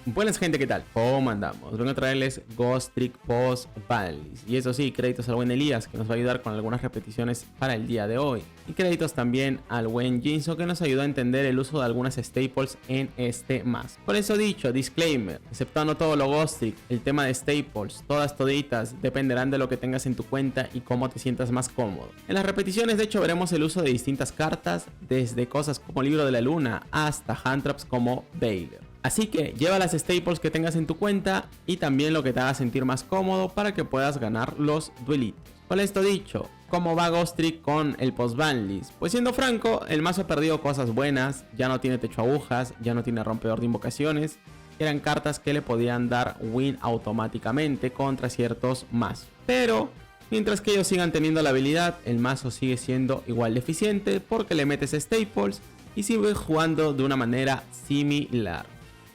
Buenas gente, ¿qué tal? ¿Cómo andamos? Vengo a traerles Ghost Trick Post Vanlis. Y eso sí, créditos al buen Elías, que nos va a ayudar con algunas repeticiones para el día de hoy. Y créditos también al buen Jinso, que nos ayudó a entender el uso de algunas staples en este mazo. Con eso dicho, disclaimer, exceptuando todo lo Ghost Trick, el tema de staples, todas toditas, dependerán de lo que tengas en tu cuenta y cómo te sientas más cómodo. En las repeticiones de hecho veremos el uso de distintas cartas, desde cosas como Libro de la Luna hasta hand traps como Veiler. Así que lleva las staples que tengas en tu cuenta y también lo que te haga sentir más cómodo para que puedas ganar los duelitos. Con esto dicho, ¿cómo va Ghost Trick con el post Vanlis? Pues siendo franco, el mazo ha perdido cosas buenas, ya no tiene techo agujas, ya no tiene rompedor de invocaciones, eran cartas que le podían dar win automáticamente contra ciertos mazos. Pero mientras que ellos sigan teniendo la habilidad, el mazo sigue siendo igual de eficiente porque le metes staples y sigue jugando de una manera similar.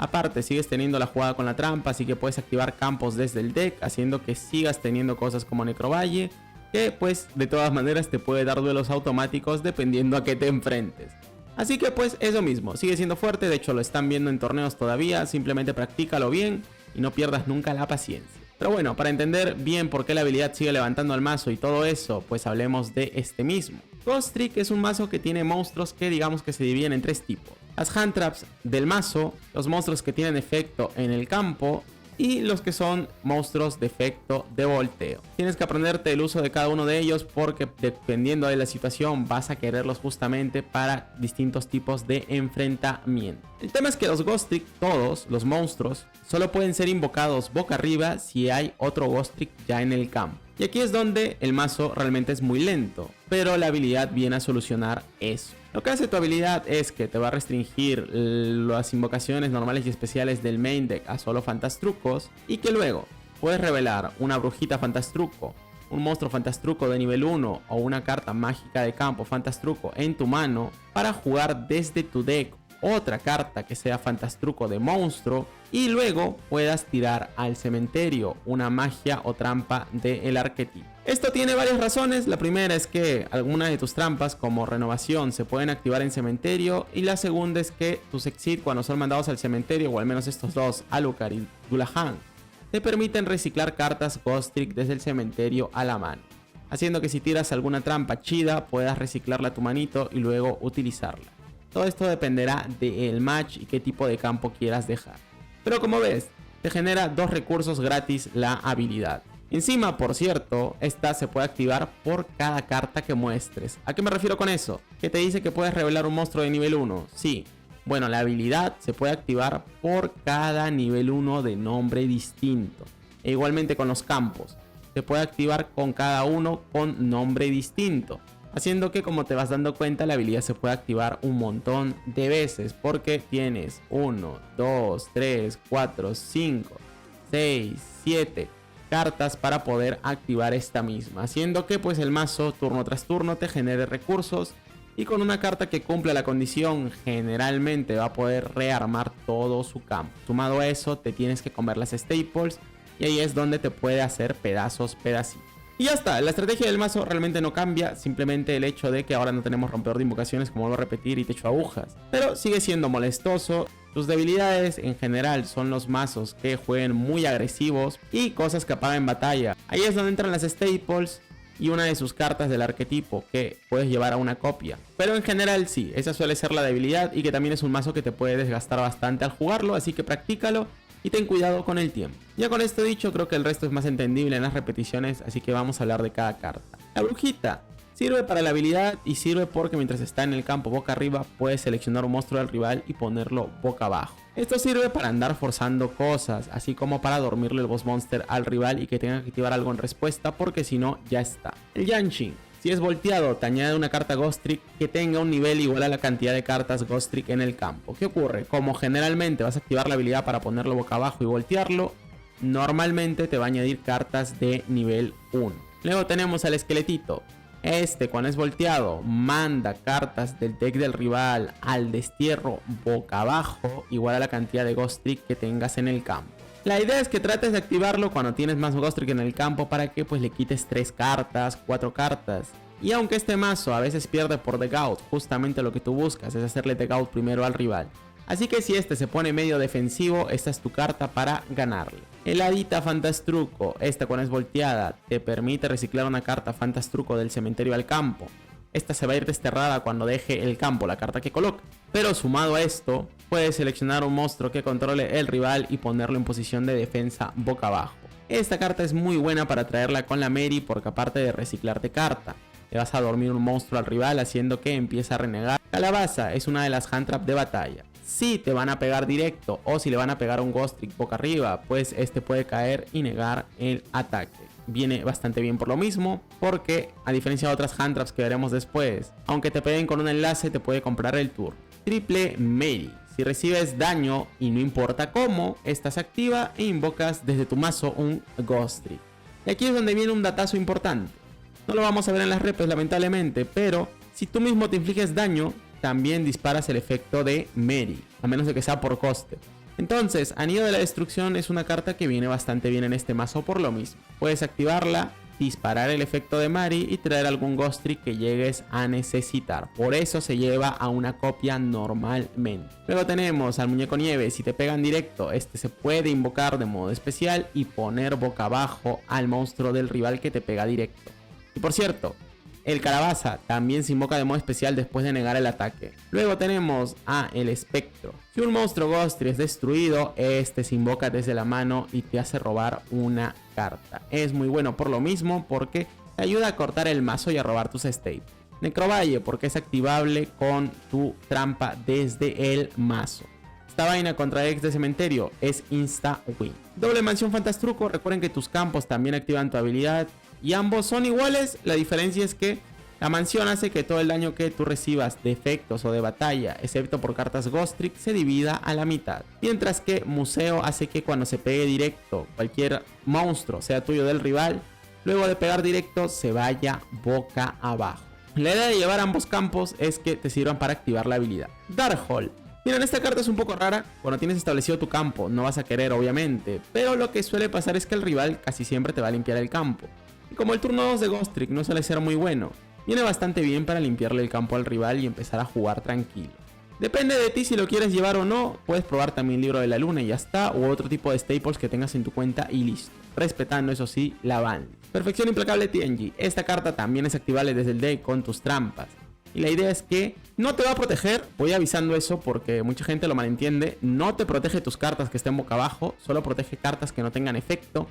Aparte, sigues teniendo la jugada con la trampa, así que puedes activar campos desde el deck, haciendo que sigas teniendo cosas como Necrovalle, que pues de todas maneras te puede dar duelos automáticos dependiendo a qué te enfrentes. Así que pues eso mismo, sigue siendo fuerte, de hecho lo están viendo en torneos todavía, simplemente practícalo bien y no pierdas nunca la paciencia. Pero bueno, para entender bien por qué la habilidad sigue levantando al mazo y todo eso, pues hablemos de este mismo. Ghost Trick es un mazo que tiene monstruos que digamos que se dividen en tres tipos. Las hand traps del mazo, los monstruos que tienen efecto en el campo y los que son monstruos de efecto de volteo. Tienes que aprenderte el uso de cada uno de ellos porque dependiendo de la situación vas a quererlos justamente para distintos tipos de enfrentamiento. El tema es que los Ghost Trick, todos los monstruos, solo pueden ser invocados boca arriba si hay otro Ghost Trick ya en el campo. Y aquí es donde el mazo realmente es muy lento, pero la habilidad viene a solucionar eso. Lo que hace tu habilidad es que te va a restringir las invocaciones normales y especiales del main deck a solo fantastrucos y que luego puedes revelar una brujita fantastruco, un monstruo fantastruco de nivel 1 o una carta mágica de campo fantastruco en tu mano para jugar desde tu deck otra carta que sea fantastruco de monstruo y luego puedas tirar al cementerio una magia o trampa del arquetipo. Esto tiene varias razones. La primera es que algunas de tus trampas como renovación se pueden activar en cementerio y la segunda es que tus exit cuando son mandados al cementerio, o al menos estos dos, Alucard y Dullahan, te permiten reciclar cartas Ghost Trick desde el cementerio a la mano, haciendo que si tiras alguna trampa chida puedas reciclarla a tu manito y luego utilizarla. Todo esto dependerá del match y qué tipo de campo quieras dejar. Pero como ves, te genera 2 recursos gratis la habilidad. Encima, por cierto, esta se puede activar por cada carta que muestres. ¿A qué me refiero con eso? ¿Que te dice que puedes revelar un monstruo de nivel 1? Sí. Bueno, la habilidad se puede activar por cada nivel 1 de nombre distinto. E igualmente con los campos. Se puede activar con cada uno con nombre distinto. Haciendo que, como te vas dando cuenta, la habilidad se puede activar un montón de veces. Porque tienes 1, 2, 3, 4, 5, 6, 7 cartas para poder activar esta misma. Haciendo que pues el mazo turno tras turno te genere recursos. Y con una carta que cumpla la condición generalmente va a poder rearmar todo su campo. Sumado a eso te tienes que comer las staples. Y ahí es donde te puede hacer pedacitos. Y ya está, la estrategia del mazo realmente no cambia, simplemente el hecho de que ahora no tenemos rompedor de invocaciones, como vuelvo a repetir, y techo agujas. Pero sigue siendo molestoso. Sus debilidades en general son los mazos que jueguen muy agresivos y cosas que apagan batalla. Ahí es donde entran las staples y una de sus cartas del arquetipo que puedes llevar a una copia. Pero en general sí, esa suele ser la debilidad y que también es un mazo que te puede desgastar bastante al jugarlo, así que practícalo. Y ten cuidado con el tiempo. Ya con esto dicho, creo que el resto es más entendible en las repeticiones, así que vamos a hablar de cada carta. La brujita sirve para la habilidad y sirve porque mientras está en el campo boca arriba puedes seleccionar un monstruo del rival y ponerlo boca abajo. Esto sirve para andar forzando cosas, así como para dormirle el boss monster al rival y que tenga que activar algo en respuesta, porque si no ya está. El Yanshin, si es volteado, te añade una carta Ghost Trick que tenga un nivel igual a la cantidad de cartas Ghost Trick en el campo. ¿Qué ocurre? Como generalmente vas a activar la habilidad para ponerlo boca abajo y voltearlo, normalmente te va a añadir cartas de nivel 1. Luego tenemos al esqueletito. Cuando es volteado, manda cartas del deck del rival al destierro boca abajo, igual a la cantidad de Ghost Trick que tengas en el campo. La idea es que trates de activarlo cuando tienes más Ghost Trick en el campo para que pues le quites 3 cartas, 4 cartas. Y aunque este mazo a veces pierde por degout, justamente lo que tú buscas es hacerle degout primero al rival. Así que si este se pone medio defensivo, esta es tu carta para ganarle. El Hadita Fantastruco, esta cuando es volteada, te permite reciclar una carta Fantastruco del cementerio al campo. Esta se va a ir desterrada cuando deje el campo la carta que coloca. Pero sumado a esto, puedes seleccionar un monstruo que controle el rival y ponerlo en posición de defensa boca abajo. Esta carta es muy buena para traerla con la Mary porque aparte de reciclarte carta, le vas a dormir un monstruo al rival haciendo que empiece a renegar. Calabaza es una de las hand trap de batalla. Si te van a pegar directo o si le van a pegar un Ghost Trick boca arriba, pues este puede caer y negar el ataque. Viene bastante bien por lo mismo, porque a diferencia de otras hand traps que veremos después, aunque te peguen con un enlace te puede comprar el turno. Triple Mary. Si recibes daño y no importa cómo, esta se activa e invocas desde tu mazo un Ghost Trick. Y aquí es donde viene un datazo importante. No lo vamos a ver en las repes lamentablemente, pero si tú mismo te infliges daño, también disparas el efecto de Mary, a menos de que sea por coste. Entonces, Anillo de la Destrucción es una carta que viene bastante bien en este mazo por lo mismo. Puedes activarla, disparar el efecto de Mary y traer algún Ghost Trick que llegues a necesitar. Por eso se lleva a una copia normalmente. Luego tenemos al Muñeco Nieve. Si te pegan directo, este se puede invocar de modo especial y poner boca abajo al monstruo del rival que te pega directo. Y por cierto, el Calabaza también se invoca de modo especial después de negar el ataque. Luego tenemos a el Espectro. Si un monstruo Ghost Trick es destruido, este se invoca desde la mano y te hace robar una carta. Es muy bueno por lo mismo porque te ayuda a cortar el mazo y a robar tus staples. Necrovalle porque es activable con tu trampa desde el mazo. Esta vaina contra ex de cementerio es insta win. Doble Mansión Fantastruco. Recuerden que tus campos también activan tu habilidad y ambos son iguales. La diferencia es que la mansión hace que todo el daño que tú recibas de efectos o de batalla, excepto por cartas Ghost Trick, se divida a la mitad. Mientras que Museo hace que cuando se pegue directo cualquier monstruo, sea tuyo o del rival, luego de pegar directo se vaya boca abajo. La idea de llevar ambos campos es que te sirvan para activar la habilidad. Darkhold. Miren, esta carta es un poco rara. Cuando tienes establecido tu campo no vas a querer obviamente, pero lo que suele pasar es que el rival casi siempre te va a limpiar el campo. Y como el turno 2 de Ghost Trick no suele ser muy bueno, viene bastante bien para limpiarle el campo al rival y empezar a jugar tranquilo. Depende de ti si lo quieres llevar o no. Puedes probar también Libro de la Luna y ya está, u otro tipo de staples que tengas en tu cuenta y listo, respetando eso sí la ban. Perfección Implacable TNG. Esta carta también es activable desde el deck con tus trampas. Y la idea es que no te va a proteger, voy avisando eso porque mucha gente lo malentiende. No te protege tus cartas que estén boca abajo, solo protege cartas que no tengan efecto.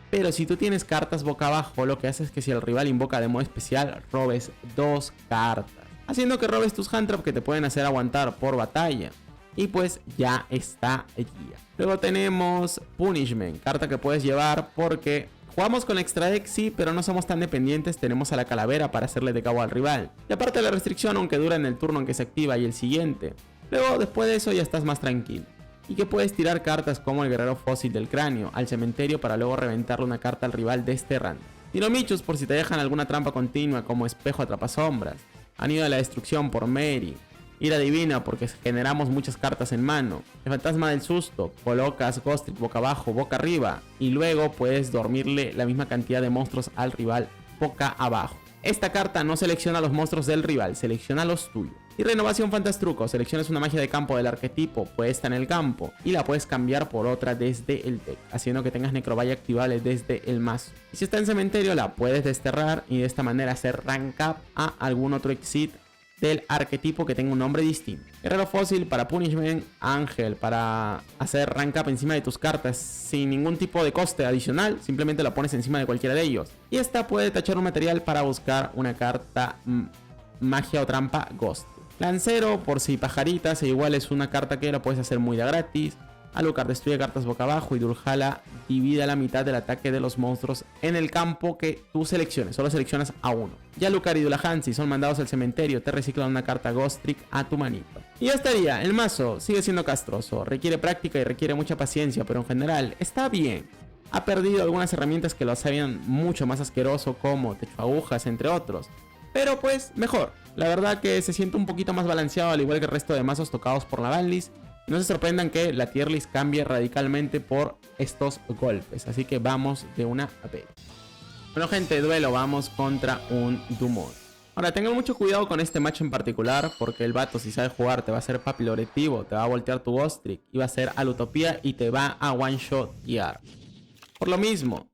Pero si tú tienes cartas boca abajo, lo que hace es que si el rival invoca de modo especial, robes 2 cartas, haciendo que robes tus hand trap que te pueden hacer aguantar por batalla. Y pues ya está guía. Luego tenemos Punishment, carta que puedes llevar porque jugamos con extra deck, sí, pero no somos tan dependientes. Tenemos a la calavera para hacerle de cabo al rival. Y aparte de la restricción, aunque dura en el turno en que se activa y el siguiente, luego después de eso ya estás más tranquilo. Y que puedes tirar cartas como el Guerrero Fósil del Cráneo al cementerio para luego reventarle una carta al rival desterrando. Dinomichus por si te dejan alguna trampa continua como Espejo Atrapasombras. Anillo de la Destrucción por Mary. Ira Divina porque generamos muchas cartas en mano. El Fantasma del Susto. Colocas Ghost Trick boca abajo, boca arriba. Y luego puedes dormirle la misma cantidad de monstruos al rival boca abajo. Esta carta no selecciona los monstruos del rival, selecciona los tuyos. Y Renovación Fantastruco, seleccionas una magia de campo del arquetipo puesta en el campo y la puedes cambiar por otra desde el deck, haciendo que tengas Necrovalle activable desde el mazo. Y si está en cementerio la puedes desterrar y de esta manera hacer rank up a algún otro exit del arquetipo que tenga un nombre distinto. Guerrero Fósil para Punishment, Ángel para hacer rank up encima de tus cartas sin ningún tipo de coste adicional, simplemente la pones encima de cualquiera de ellos. Y esta puede tachar un material para buscar una carta magia o trampa Ghost. Lancero por si pajaritas, e igual es una carta que la puedes hacer muy de gratis. Alucard destruye cartas boca abajo y Durhala divide a la mitad del ataque de los monstruos en el campo que tú selecciones, solo seleccionas a uno. Ya Alucard y Dullahansi son mandados al cementerio, te reciclan una carta Ghost Trick a tu manito. Y ya estaría, el mazo sigue siendo castroso, requiere práctica y requiere mucha paciencia, pero en general está bien. Ha perdido algunas herramientas que lo hacían mucho más asqueroso como techo agujas entre otros, pero pues mejor. La verdad que se siente un poquito más balanceado al igual que el resto de mazos tocados por la banlist. No se sorprendan que la tier list cambie radicalmente por estos golpes. Así que vamos de una vez. Bueno gente, duelo, vamos contra un Dumont. Ahora, tengan mucho cuidado con este match en particular, porque el vato, si sabe jugar, te va a hacer papiloretivo, te va a voltear tu Ghost Trick, y va a hacer Alutopía y te va a one-shotear. Por lo mismo,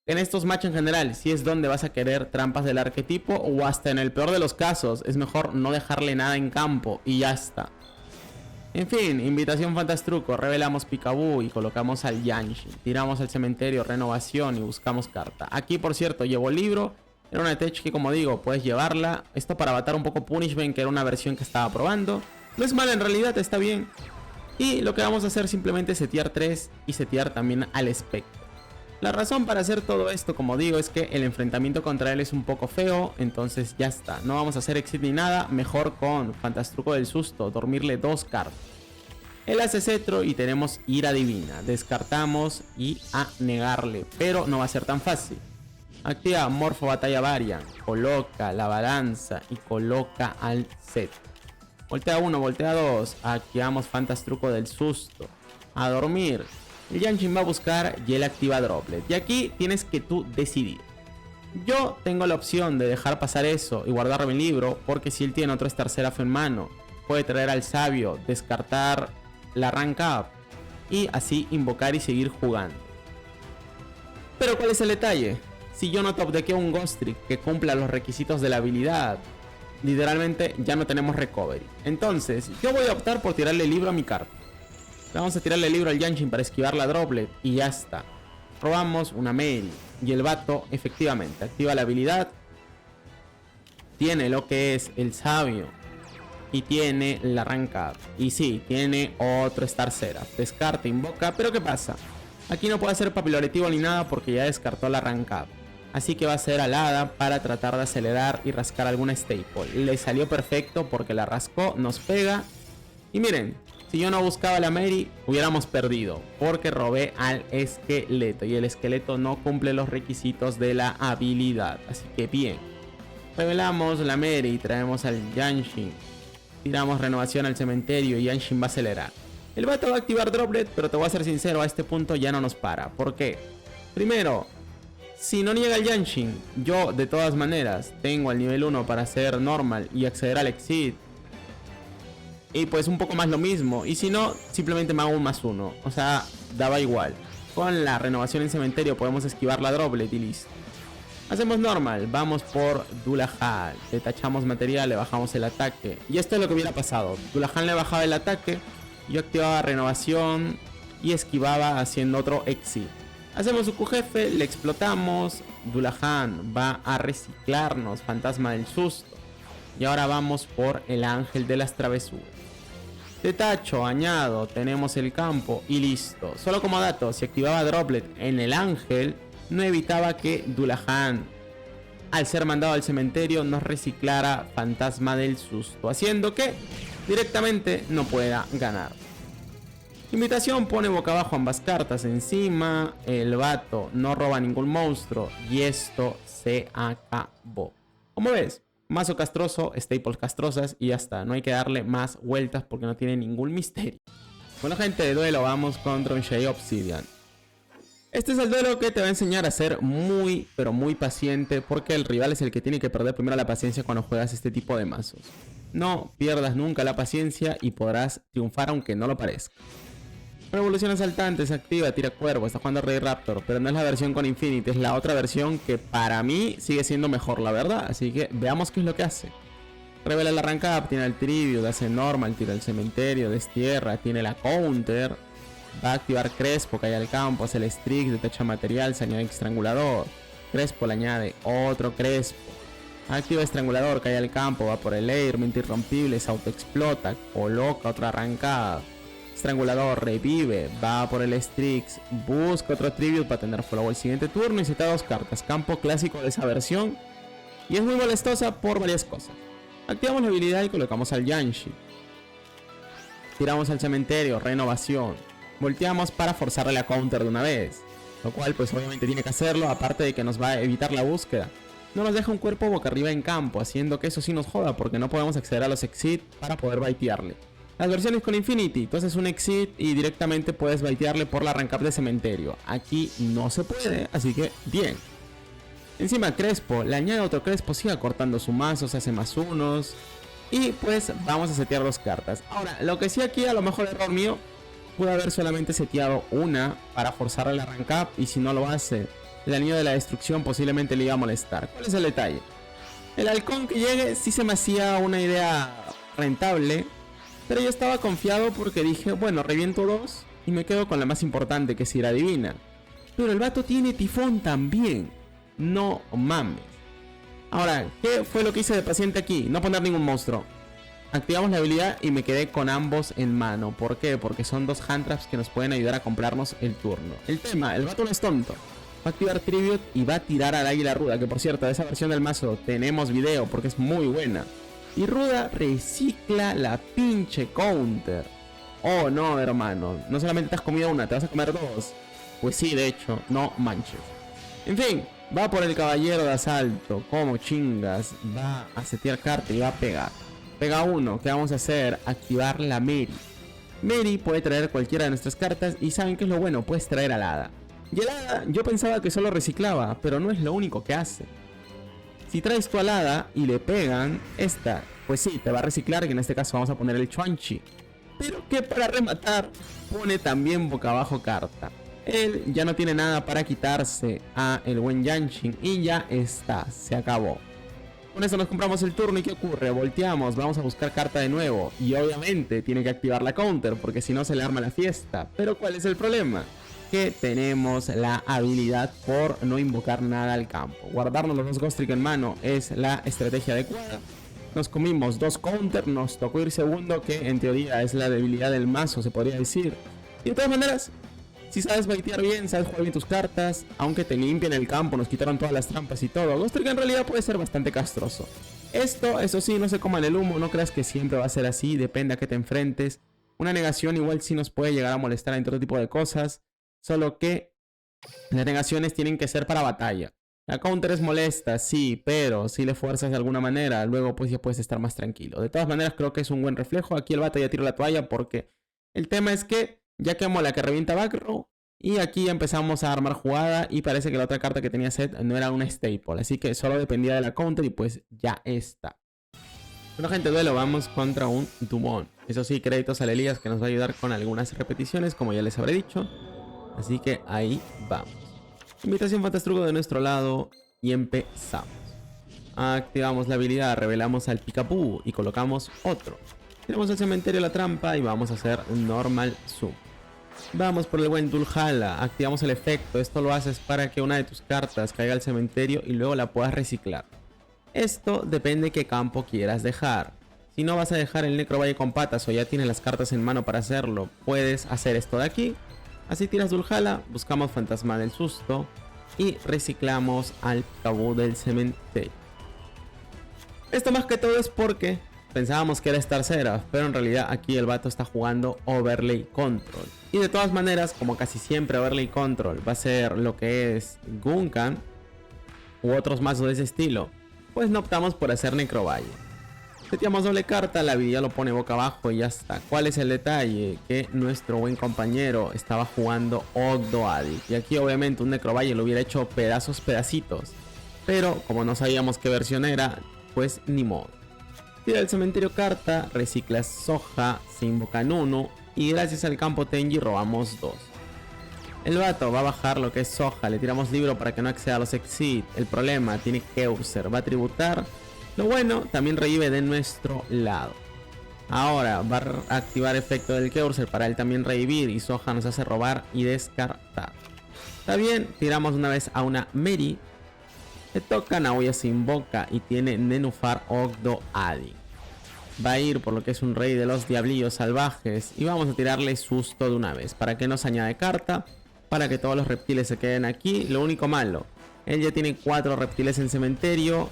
en estos matches en general, si es donde vas a querer trampas del arquetipo, o hasta en el peor de los casos, es mejor no dejarle nada en campo y ya está. En fin, invitación Fantastruco, revelamos Picaboo y colocamos al Yanshin. Tiramos al cementerio, renovación y buscamos carta. Aquí, por cierto, llevo libro. Era una tech que, como digo, puedes llevarla. Esto para matar un poco Punishment, que era una versión que estaba probando. No es mala en realidad, está bien. Y lo que vamos a hacer simplemente es setear 3 y setear también al Spectre. La razón para hacer todo esto, como digo, es que el enfrentamiento contra él es un poco feo. Entonces ya está, no vamos a hacer exit ni nada. Mejor con Fantastruco del Susto, dormirle 2 cartas. Él hace cetro y tenemos ira divina. Descartamos y a negarle, pero no va a ser tan fácil. Activa Morfo Batalla Varian, coloca la balanza y coloca al cetro. Voltea 1, voltea 2. Activamos Fantastruco del Susto. A dormir. El Yanshin va a buscar y él activa Droplet. Y aquí tienes que tú decidir. Yo tengo la opción de dejar pasar eso y guardar mi libro, porque si él tiene otro Star Seraph en mano, puede traer al sabio, descartar la rank up y así invocar y seguir jugando. Pero ¿cuál es el detalle? Si yo no top deckeo un Ghost Trick que cumpla los requisitos de la habilidad, literalmente ya no tenemos recovery. Entonces yo voy a optar por tirarle el libro a mi carta. Vamos a tirarle el libro al Yanshin para esquivar la Droplet y ya está. Robamos una Mary y el vato efectivamente activa la habilidad. Tiene lo que es el sabio y tiene la rank up. Y sí, tiene otro Star Seraph. Descarta, invoca, pero ¿qué pasa? Aquí no puede hacer papiloretivo ni nada porque ya descartó la rank up. Así que va a ser alada para tratar de acelerar y rascar alguna staple. Le salió perfecto porque la rascó, nos pega. Y miren, si yo no buscaba la Mary, hubiéramos perdido. Porque robé al esqueleto. Y el esqueleto no cumple los requisitos de la habilidad. Así que bien. Revelamos la Mary y traemos al Yanshin. Tiramos renovación al cementerio y Yanshin va a acelerar. El vato va a activar Droplet, pero te voy a ser sincero, a este punto ya no nos para. ¿Por qué? Primero, si no niega el Yanshin, yo de todas maneras tengo el nivel 1 para hacer normal y acceder al exit. Y pues un poco más lo mismo. Y si no, simplemente me hago un +1. O sea, daba igual. Con la renovación en cementerio podemos esquivar la Droplet y listo. Hacemos normal, vamos por Dullahan. Le tachamos material, le bajamos el ataque. Y esto es lo que hubiera pasado. Dullahan le bajaba el ataque. Yo activaba renovación y esquivaba haciendo otro exit. Hacemos su jefe, le explotamos. Dullahan va a reciclarnos, Fantasma del Susto. Y ahora vamos por el Ángel de las Travesuras. De tacho, añado, tenemos el campo y listo. Solo como dato, si activaba Droplet en el Ángel, no evitaba que Dullahan, al ser mandado al cementerio, nos reciclara Fantasma del Susto, haciendo que directamente no pueda ganar. Invitación pone boca abajo ambas cartas encima. El vato no roba ningún monstruo y esto se acabó. Como ves, mazo castroso, staples castrosas y ya está. No hay que darle más vueltas porque no tiene ningún misterio. Bueno, gente, de duelo vamos contra un Shea Obsidian. Este es el duelo que te va a enseñar a ser muy, pero muy paciente, porque el rival es el que tiene que perder primero la paciencia cuando juegas este tipo de mazos. No pierdas nunca la paciencia y podrás triunfar aunque no lo parezca. Revolución asaltante, se activa, tira cuervo, está jugando Rey Raptor, pero no es la versión con Infinity, es la otra versión que para mí sigue siendo mejor, la verdad. Así que veamos qué es lo que hace. Revela el arranca up, tiene el tribute, hace normal, tira el cementerio, destierra, tiene la counter. Va a activar Crespo, cae al campo, hace el Strix, detacha material, se añade estrangulador. Crespo le añade otro Crespo. Activa estrangulador, cae al campo, va por el air, mente irrompible, se autoexplota, coloca otra arrancada. Estrangulador, revive, va por el Strix, busca otro tribute para tener follow el siguiente turno y se te da 2 cartas. Campo clásico de esa versión. Y es muy molestosa por varias cosas. Activamos la habilidad y colocamos al Yanshin. Tiramos al cementerio, renovación. Volteamos para forzarle la counter de una vez. Lo cual pues obviamente tiene que hacerlo, aparte de que nos va a evitar la búsqueda. No nos deja un cuerpo boca arriba en campo, haciendo que eso sí nos joda porque no podemos acceder a los exit para poder baitearle. Las versiones con Infinity, entonces un exit y directamente puedes baitearle por la rank up de cementerio. Aquí no se puede, así que bien. Encima Crespo, le añade otro Crespo, sigue cortando su mazo, se hace más unos. Y pues vamos a setear 2 cartas. Ahora, lo que sí aquí, a lo mejor error mío, pude haber solamente seteado una para forzar el arrank up. Y si no lo hace, el anillo de la destrucción posiblemente le iba a molestar. ¿Cuál es el detalle? El halcón que llegue sí se me hacía una idea rentable, pero yo estaba confiado porque dije, bueno, reviento 2 y me quedo con la más importante, que es Ira Divina. Pero el vato tiene tifón también. No mames. Ahora, ¿qué fue lo que hice de paciente aquí? No poner ningún monstruo. Activamos la habilidad y me quedé con ambos en mano. ¿Por qué? Porque son 2 hand traps que nos pueden ayudar a comprarnos el turno. El tema, el vato no es tonto. Va a activar Tribute y va a tirar al águila ruda. Que por cierto, de esa versión del mazo tenemos video porque es muy buena. Y Ruda recicla la pinche counter. Oh no, hermano. No solamente te has comido una, te vas a comer 2. Pues sí, de hecho, no manches. En fin, va por el caballero de asalto. Como chingas. Va a setear carta y va a pegar. Pega 1. ¿Qué vamos a hacer? Activar la Mary. Mary puede traer cualquiera de nuestras cartas. Y ¿saben qué es lo bueno? Puedes traer al hada. Y el hada, yo pensaba que solo reciclaba, pero no es lo único que hace. Si traes tu alada y le pegan, esta, pues sí, te va a reciclar, que en este caso vamos a poner el Chuanchi. Pero que para rematar, pone también boca abajo carta. Él ya no tiene nada para quitarse a el buen Yanshin y ya está, se acabó. Con eso nos compramos el turno y ¿qué ocurre? Volteamos, vamos a buscar carta de nuevo y obviamente tiene que activar la counter porque si no se le arma la fiesta. Pero ¿cuál es el problema? Que tenemos la habilidad por no invocar nada al campo. Guardarnos los 2 Ghost Trick en mano es la estrategia adecuada. Nos comimos 2 counter, nos tocó ir segundo, que en teoría es la debilidad del mazo, se podría decir. Y de todas maneras, si sabes baitear bien, sabes jugar bien tus cartas, aunque te limpien el campo, nos quitaron todas las trampas y todo, Ghost Trick en realidad puede ser bastante castroso. Esto, eso sí, no se coman el humo, no creas que siempre va a ser así, depende a qué te enfrentes. Una negación igual sí nos puede llegar a molestar en todo tipo de cosas. Solo que las negaciones tienen que ser para batalla. La counter es molesta, sí, pero si le fuerzas de alguna manera, luego pues ya puedes estar más tranquilo. De todas maneras creo que es un buen reflejo. Aquí el vato ya tiró la toalla porque el tema es que ya quemó la que revienta back row. Y aquí ya empezamos a armar jugada y parece que la otra carta que tenía set no era una staple. Así que solo dependía de la counter y pues ya está. Bueno gente, duelo, vamos contra un Dumont. Eso sí, créditos a Elías que nos va a ayudar con algunas repeticiones como ya les habré dicho. Así que ahí vamos. Invitación Fantastruco de nuestro lado y empezamos. Activamos la habilidad, revelamos al Picapú y colocamos otro. Tenemos al cementerio la trampa y vamos a hacer normal zoom. Vamos por el buen Dulhala, activamos el efecto. Esto lo haces para que una de tus cartas caiga al cementerio y luego la puedas reciclar. Esto depende de qué campo quieras dejar. Si no vas a dejar el Necrovalle con patas o ya tienes las cartas en mano para hacerlo, puedes hacer esto de aquí. Así tiras Dulhala, buscamos Fantasma del Susto y reciclamos al Picaboo del cementerio. Esto más que todo es porque pensábamos que era Star Seraph, pero en realidad aquí el vato está jugando Overlay Control. Y de todas maneras, como casi siempre Overlay Control va a ser lo que es Gunkan u otros mazos de ese estilo, pues no optamos por hacer Necrovalle. Seteamos doble carta, la habilidad lo pone boca abajo y ya está. ¿Cuál es el detalle? Que nuestro buen compañero estaba jugando Ogdoadi. Y aquí obviamente un Necrovalle lo hubiera hecho pedacitos. Pero como no sabíamos qué versión era, pues ni modo. Tira el cementerio carta, recicla Soja, se invocan 1 y gracias al campo Tenji robamos 2. El vato va a bajar lo que es Soja, le tiramos libro para que no acceda a los Exit. El problema, tiene Keuser, va a tributar. Lo bueno, también revive de nuestro lado. Ahora va a activar efecto del Keuser para él también revivir y Soja nos hace robar y descartar. Está bien, tiramos una vez a una Mary. Le toca, Naoya se invoca y tiene Nenufar Ogdoadi. Va a ir por lo que es un rey de los diablillos salvajes y vamos a tirarle susto de una vez para que nos añade carta, para que todos los reptiles se queden aquí. Lo único malo, él ya tiene 4 reptiles en cementerio.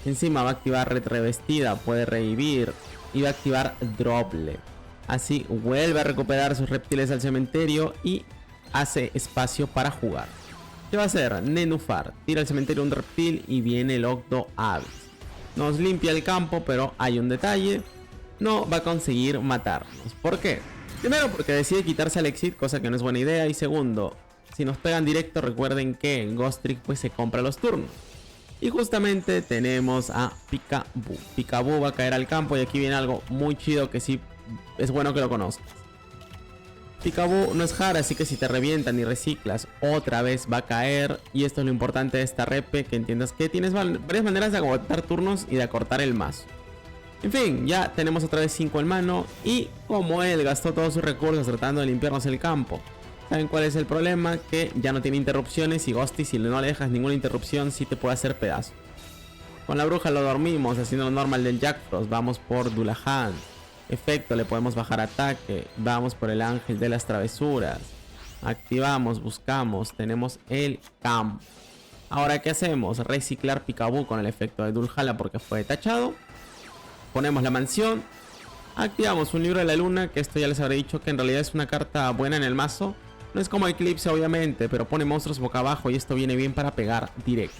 Encima va a activar Red Revestida, puede revivir y va a activar Drople. Así vuelve a recuperar sus reptiles al cementerio y hace espacio para jugar. ¿Qué va a hacer? Nenufar, tira al cementerio un reptil y viene el Ogdoadi. Nos limpia el campo, pero hay un detalle. No va a conseguir matarnos. ¿Por qué? Primero porque decide quitarse al Exit, cosa que no es buena idea. Y segundo, si nos pegan directo, recuerden que el Ghost Trick pues se compra los turnos. Y justamente tenemos a Peekaboo. Peekaboo va a caer al campo y aquí viene algo muy chido que sí es bueno que lo conozcas. Peekaboo no es hard, así que si te revientan y reciclas, otra vez va a caer. Y esto es lo importante de esta repe, que entiendas que tienes varias maneras de agotar turnos y de acortar el mazo. En fin, ya tenemos otra vez 5 en mano. Y como él gastó todos sus recursos tratando de limpiarnos el campo, ¿saben cuál es el problema? Que ya no tiene interrupciones y Ghosty, si no le dejas ninguna interrupción, sí te puede hacer pedazo. Con la bruja lo dormimos, haciendo lo normal del Jack Frost. Vamos por Dullahan. Efecto, le podemos bajar ataque. Vamos por el ángel de las travesuras. Activamos, buscamos, tenemos el campo. Ahora, ¿qué hacemos? Reciclar Peekaboo con el efecto de Dulhala porque fue tachado. Ponemos la mansión. Activamos un libro de la luna, que esto ya les habré dicho que en realidad es una carta buena en el mazo. No es como Eclipse obviamente, pero pone monstruos boca abajo y esto viene bien para pegar directo.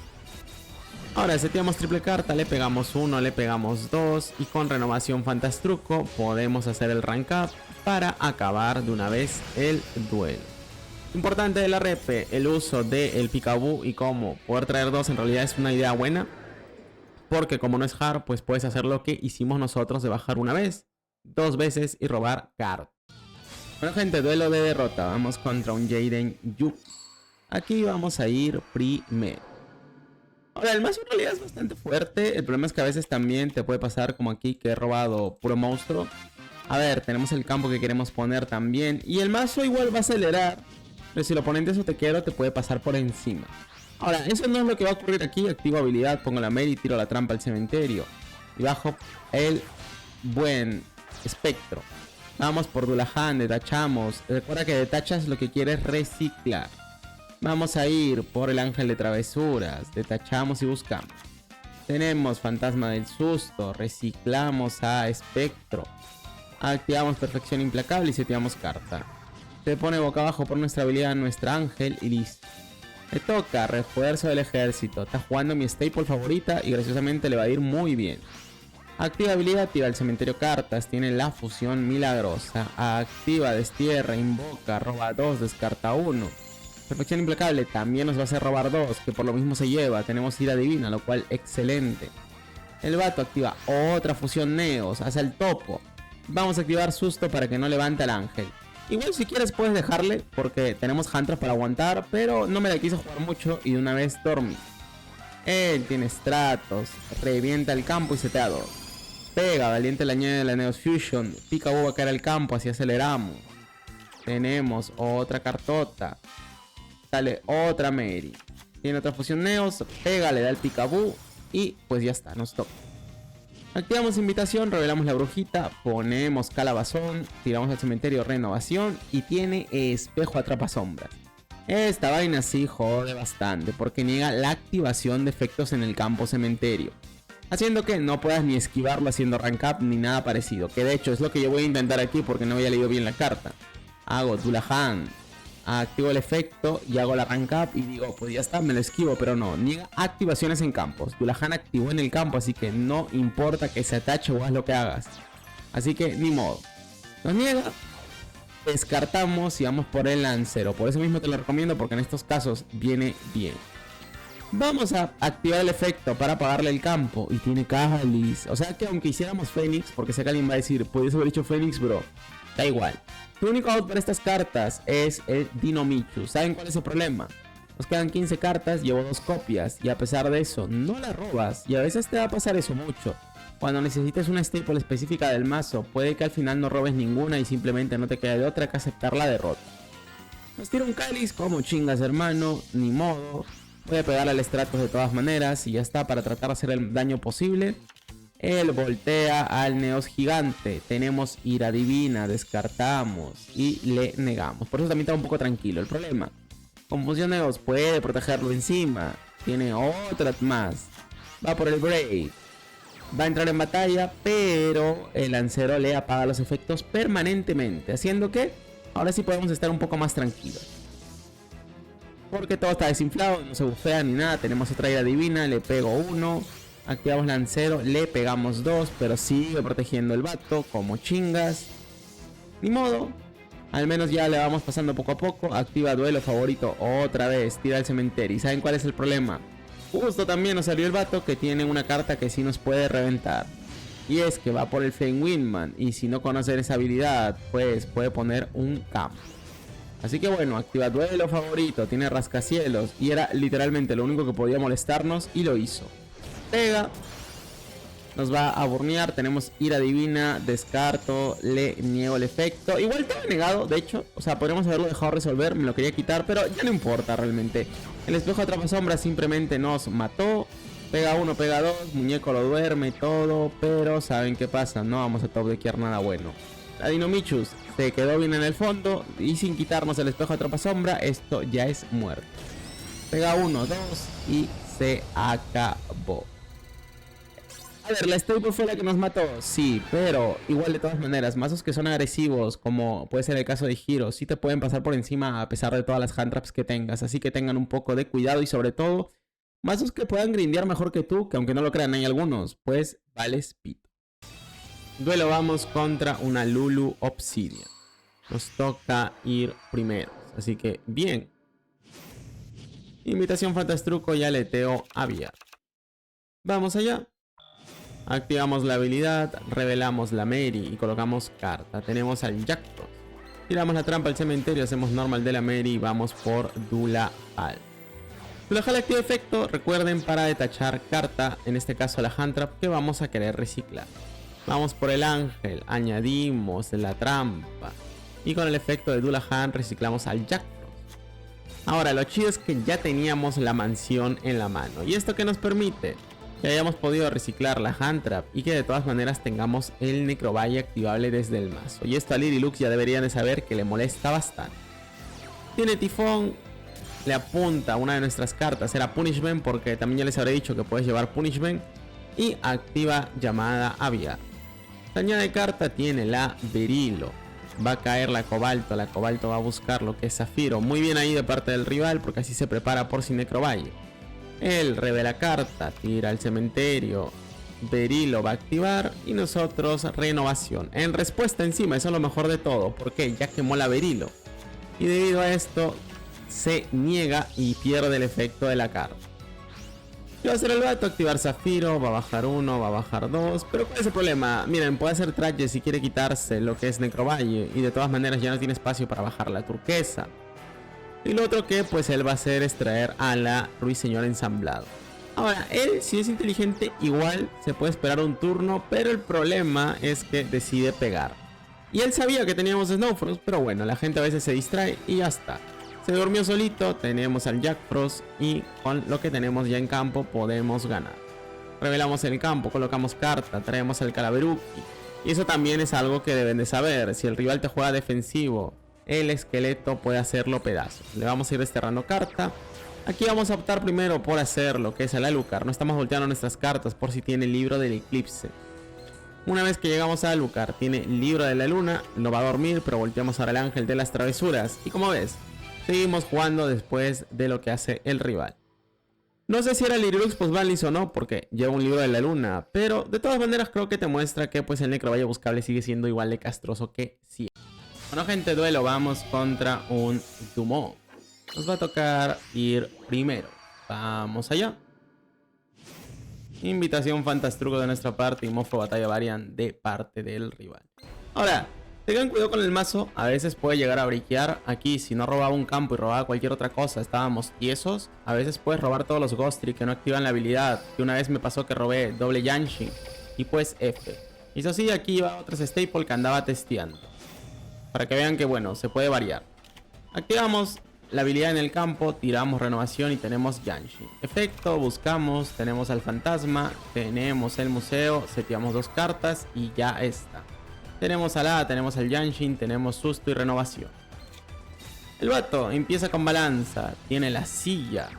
Ahora seteamos triple carta, le pegamos 1, le pegamos 2 y con renovación Fantastruco podemos hacer el rank up para acabar de una vez el duelo. Importante de la repe, el uso del Peekaboo y cómo poder traer 2 en realidad es una idea buena. Porque como no es hard, pues puedes hacer lo que hicimos nosotros de bajar una vez, 2 veces y robar cartas. Bueno gente, duelo de derrota, vamos contra un Jaden Yu. Aquí vamos a ir primero. Ahora, el mazo en realidad es bastante fuerte. El problema es que a veces también te puede pasar como aquí, que he robado puro monstruo. A ver, tenemos el campo que queremos poner también. Y el mazo igual va a acelerar, pero si el oponente es otequero te puede pasar por encima. Ahora, eso no es lo que va a ocurrir aquí. Activo habilidad, pongo la Mary, tiro la trampa al cementerio. Y bajo el buen espectro. Vamos por Dullahan, detachamos. Recuerda que detachas lo que quieres reciclar. Vamos a ir por el ángel de travesuras. Detachamos y buscamos. Tenemos fantasma del susto. Reciclamos a espectro. Activamos perfección implacable y seteamos carta. Se pone boca abajo por nuestra habilidad nuestra ángel y listo. Le toca refuerzo del ejército. Está jugando mi staple favorita y graciosamente le va a ir muy bien. Activa habilidad, tira al cementerio cartas. Tiene la fusión milagrosa. Activa, destierra, invoca, roba 2, descarta 1. Perfección implacable también nos va a hacer robar 2, que por lo mismo se lleva. Tenemos ira divina, lo cual excelente. El vato activa otra fusión neos, hace el topo. Vamos a activar susto para que no levante al ángel. Igual si quieres puedes dejarle, porque tenemos Hunters para aguantar, pero no me la quiso jugar mucho y de una vez dormí. Él tiene Stratos, revienta el campo y setea 2. Pega, valiente le añade la Neos Fusion. Peekaboo va a caer al campo, así aceleramos. Tenemos otra cartota. Sale otra Mary. Tiene otra fusión Neos. Pega, le da el Peekaboo. Y pues ya está, nos toca. Activamos invitación, revelamos la brujita. Ponemos calabazón. Tiramos al cementerio renovación. Y tiene espejo atrapasombras. Esta vaina sí jode bastante, porque niega la activación de efectos en el campo cementerio, haciendo que no puedas ni esquivarlo haciendo rank up ni nada parecido. Que de hecho es lo que yo voy a intentar aquí porque no había leído bien la carta. Hago Dullahan, activo el efecto y hago la rank up y digo, pues ya está, me lo esquivo, pero no, niega activaciones en campos. Dullahan activó en el campo, así que no importa que se atache o hagas lo que hagas. Así que ni modo. Nos niega, descartamos y vamos por el lancero. Por eso mismo te lo recomiendo, porque en estos casos viene bien. Vamos a activar el efecto para apagarle el campo. Y tiene Cáliz. O sea que aunque hiciéramos Fénix, porque sé que alguien va a decir, podrías haber hecho Fénix, bro. Da igual. Tu único out para estas cartas es el Dinomichu. ¿Saben cuál es el problema? Nos quedan 15 cartas, llevo 2 copias. Y a pesar de eso, no la robas. Y a veces te va a pasar eso mucho. Cuando necesites una staple específica del mazo, puede que al final no robes ninguna y simplemente no te quede de otra que aceptar la derrota. Nos tira un Cáliz, como chingas hermano, ni modo. Voy a pegar al Stratos de todas maneras y ya está, para tratar de hacer el daño posible. Él voltea al Neos gigante. Tenemos ira divina, descartamos y le negamos. Por eso también está un poco tranquilo. El problema, confusión Neos puede protegerlo encima. Tiene otra más. Va por el Brave. Va a entrar en batalla, pero el lancero le apaga los efectos permanentemente, haciendo que ahora sí podemos estar un poco más tranquilos. Porque todo está desinflado, no se bufea ni nada. Tenemos otra ira divina, le pego 1. Activamos lancero, le pegamos 2, pero sigue protegiendo el vato como chingas. Ni modo. Al menos ya le vamos pasando poco a poco. Activa duelo favorito otra vez. Tira al cementerio. ¿Y saben cuál es el problema? Justo también nos salió el vato que tiene una carta que sí nos puede reventar. Y es que va por el Flame Windman. Y si no conoce esa habilidad, pues puede poner un campo. Así que bueno, activa duelo favorito. Tiene rascacielos. Y era literalmente lo único que podía molestarnos. Y lo hizo. Pega. Nos va a burnear, tenemos ira divina, descarto, le niego el efecto. Igual estaba negado, de hecho, o sea, podríamos haberlo dejado resolver, me lo quería quitar, pero ya no importa realmente. El espejo atrapa sombra simplemente nos mató. Pega uno, pega dos, muñeco lo duerme, todo, pero ¿saben qué pasa? No vamos a top-deckear nada bueno. La Dinomichus se quedó bien en el fondo y sin quitarnos el espejo atrapa sombra, esto ya es muerto. Pega uno, dos y se acabó. A ver, la Staple fue la que nos mató, sí, pero igual de todas maneras, mazos que son agresivos, como puede ser el caso de Hero, sí te pueden pasar por encima a pesar de todas las hand traps que tengas, así que tengan un poco de cuidado y sobre todo, mazos que puedan grindear mejor que tú, que aunque no lo crean hay algunos, pues vales pito. Duelo vamos contra una Lulu Obsidian. Nos toca ir primero, así que bien. Invitación Fantastruco y aleteo abierto. Vamos allá. Activamos la habilidad, revelamos la Mary y colocamos carta. Tenemos al Jackpot. Tiramos la trampa al cementerio, hacemos normal de la Mary y vamos por Dualhall. Dualhall activa efecto, recuerden, para detachar carta, en este caso la hand trap, que vamos a querer reciclar. Vamos por el ángel, añadimos la trampa y con el efecto de Dualhall reciclamos al Jackpot. Ahora lo chido es que ya teníamos la mansión en la mano. ¿Y esto qué nos permite? Que hayamos podido reciclar la hand trap y que de todas maneras tengamos el Necrovalle activable desde el mazo. Y esto a Lirilux ya deberían de saber que le molesta bastante. Tiene tifón, le apunta a una de nuestras cartas, era Punishment, porque también ya les habré dicho que puedes llevar Punishment. Y activa llamada abierta. Se añade carta, tiene la Berilo. Va a caer la Cobalto va a buscar lo que es Zafiro. Muy bien ahí de parte del rival, porque así se prepara por si Necrovalle. Él revela carta, tira al cementerio, Berilo va a activar y nosotros renovación. En respuesta encima, eso es lo mejor de todo, porque ya quemó la Berilo. Y debido a esto se niega y pierde el efecto de la carta. ¿Qué va a hacer el vato? Activar Zafiro, va a bajar 1, va a bajar 2. Pero ¿cuál es el problema? Miren, puede hacer traje si quiere quitarse lo que es Necrovalle y de todas maneras ya no tiene espacio para bajar la turquesa. Y lo otro que pues él va a hacer es traer a la Ruiseñor ensamblado. Ahora, él si es inteligente igual se puede esperar un turno, pero el problema es que decide pegar. Y él sabía que teníamos Snow Frost, pero bueno, la gente a veces se distrae y ya está. Se durmió solito, tenemos al Jack Frost y con lo que tenemos ya en campo podemos ganar. Revelamos el campo, colocamos carta, traemos al Calaveruki. Y eso también es algo que deben de saber, si el rival te juega defensivo, el esqueleto puede hacerlo pedazos. Le vamos a ir desterrando carta. Aquí vamos a optar primero por hacer lo que es el Alucard. No estamos volteando nuestras cartas por si tiene el libro del eclipse. Una vez que llegamos a Alucard, tiene el libro de la luna, lo va a dormir, pero volteamos ahora el ángel de las travesuras. Y como ves, seguimos jugando después de lo que hace el rival. No sé si era Lirilux Postbanlis o no, porque lleva un libro de la luna, pero de todas maneras creo que te muestra que pues el Necrovalle buscable sigue siendo igual de castroso que siempre. Bueno gente, duelo, vamos contra un Dumont. Nos va a tocar ir primero. Vamos allá. Invitación Fantastruco de nuestra parte y Mofo Batalla Varian de parte del rival. Ahora, tengan cuidado con el mazo, a veces puede llegar a briquear. Aquí si no robaba un campo y robaba cualquier otra cosa, estábamos tiesos. A veces puedes robar todos los Ghost Trick que no activan la habilidad. Que una vez me pasó que robé doble Yanshin y pues F. Y eso sí, aquí iba otras staple que andaba testeando. Para que vean que bueno, se puede variar. Activamos la habilidad en el campo, tiramos renovación y tenemos Yanshin. Efecto, buscamos, tenemos al fantasma, tenemos el museo, seteamos 2 cartas y ya está. Tenemos al hada, tenemos al Yanshin, tenemos susto y renovación. El vato empieza con balanza, tiene la silla,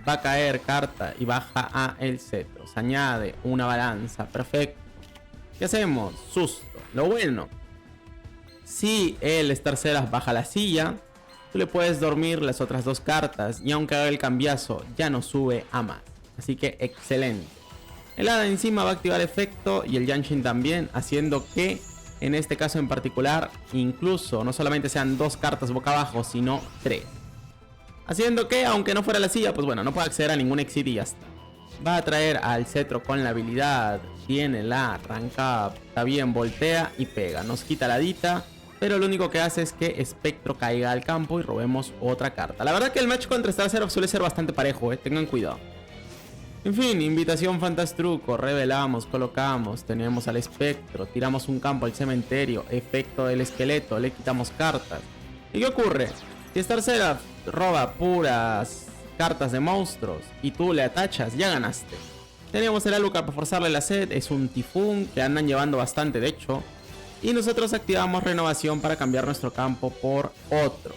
va a caer carta y baja a el cetro. Se añade una balanza, perfecto. ¿Qué hacemos? Susto. Lo bueno, si el Starceras baja la silla, tú le puedes dormir las otras 2 cartas y aunque haga el cambiazo, ya no sube a más. Así que excelente. El hada encima va a activar efecto y el Yanshin también, haciendo que en este caso en particular, incluso no solamente sean 2 cartas boca abajo, sino 3. Haciendo que, aunque no fuera la silla, pues bueno, no puede acceder a ningún exit y ya está. Va a traer al cetro con la habilidad, tiene la arranca, está bien, voltea y pega. Nos quita la dita, pero lo único que hace es que Espectro caiga al campo y robemos otra carta. La verdad que el match contra Star Seraph suele ser bastante parejo, tengan cuidado. En fin, invitación Fantastruco, revelamos, colocamos, tenemos al espectro, tiramos un campo al cementerio, efecto del esqueleto, le quitamos cartas. ¿Y qué ocurre? Si Star Seraph roba puras cartas de monstruos y tú le atachas, ya ganaste. Tenemos el Alucard para forzarle la sed, es un tifún que andan llevando bastante de hecho. Y nosotros activamos renovación para cambiar nuestro campo por otro.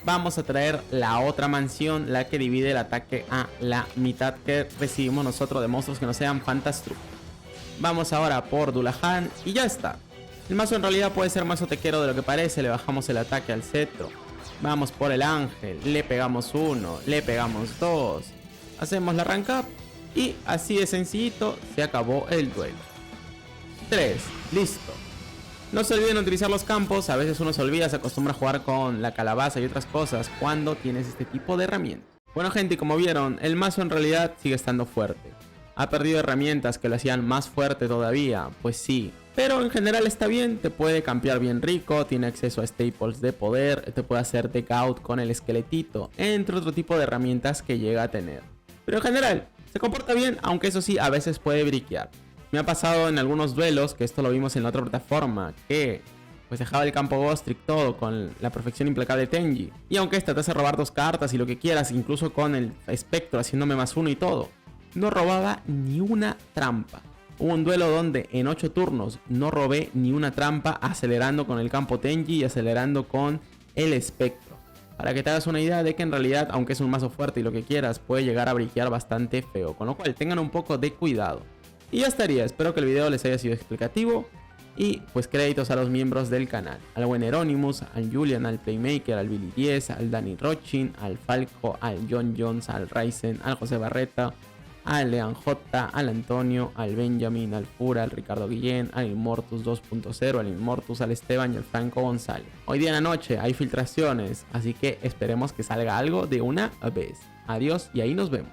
Vamos a traer la otra mansión, la que divide el ataque a la mitad que recibimos nosotros de monstruos que no sean Fantastruco. Vamos ahora por Dullahan y ya está. El mazo en realidad puede ser más otequero de lo que parece, le bajamos el ataque al cetro. Vamos por el ángel, le pegamos 1, le pegamos 2. Hacemos la rank up y así de sencillito se acabó el duelo. 3, listo. No se olviden utilizar los campos, a veces uno se olvida, se acostumbra a jugar con la calabaza y otras cosas cuando tienes este tipo de herramientas. Bueno gente, como vieron, el mazo en realidad sigue estando fuerte. ¿Ha perdido herramientas que lo hacían más fuerte todavía? Pues sí. Pero en general está bien, te puede campear bien rico, tiene acceso a staples de poder, te puede hacer deck out con el esqueletito, entre otro tipo de herramientas que llega a tener. Pero en general, se comporta bien, aunque eso sí, a veces puede briquear. Me ha pasado en algunos duelos, que esto lo vimos en la otra plataforma, que pues dejaba el campo Ghost Trick todo con la perfección implacable de Tenji. Y aunque esta te hace robar 2 cartas y lo que quieras, incluso con el espectro haciéndome +1 y todo, no robaba ni una trampa. Hubo un duelo donde en 8 turnos no robé ni una trampa, acelerando con el campo Tenji y acelerando con el espectro. Para que te hagas una idea de que en realidad, aunque es un mazo fuerte y lo que quieras, puede llegar a briquear bastante feo. Con lo cual tengan un poco de cuidado. Y ya estaría, espero que el video les haya sido explicativo. Y pues créditos a los miembros del canal. Al buen Heronimus, al Julian, al Playmaker, al Billy 10, al Danny Rochin, al Falco, al John Jones, al Ryzen, al José Barreta, al Lean J, al Antonio, al Benjamin, al Fura, al Ricardo Guillén, al Immortus 2.0, al Immortus, al Esteban y al Franco González. Hoy día en la noche hay filtraciones, así que esperemos que salga algo de una vez. Adiós y ahí nos vemos.